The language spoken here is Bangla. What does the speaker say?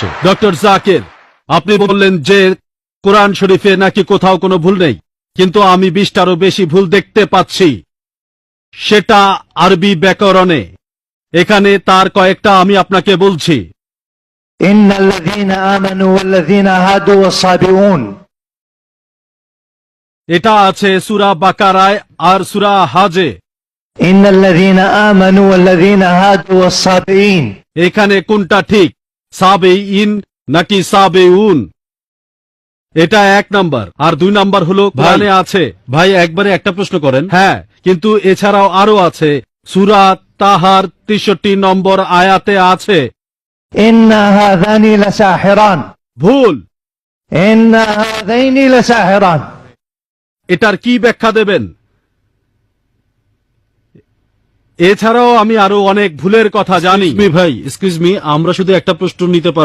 আসে। ডক্টর জাকির, আপনি বললেন যে কোরআন শরীফে নাকি কোথাও কোনো ভুল নেই, কিন্তু আমি 20টারও বেশি ভুল দেখতে পাচ্ছি, সেটা আরবি ব্যাকরণে। এখানে তার কয়েকটা আমি আপনাকে বলছি। إن الذين آمنوا والذين هادوا والصابئون এটা আছে সূরা বাকারায় আর সূরা হাজে। إن الذين آمنوا والذين هادوا والصابئين এখানে কোনটা ঠিক, সাবেইন নাকি সাবেউন? এটা 1 নাম্বার। আর 2 নাম্বার হলো কোরআনে আছে। ভাই একবারে একটা প্রশ্ন করেন। হ্যাঁ, কিন্তু এছাড়াও আরো আছে। সূরা তাহার 63 নম্বর আয়াতে আছে। إن هذان لساحران ভুল। إن هذين لساحران এটার কি ব্যাখ্যা দেবেন? এছাড়াও আমি আরো অনেক ভুলের কথা জানি। ভাই এক্সকিউজ মি, আমরা শুধু একটা প্রশ্ন নিতে পারবো?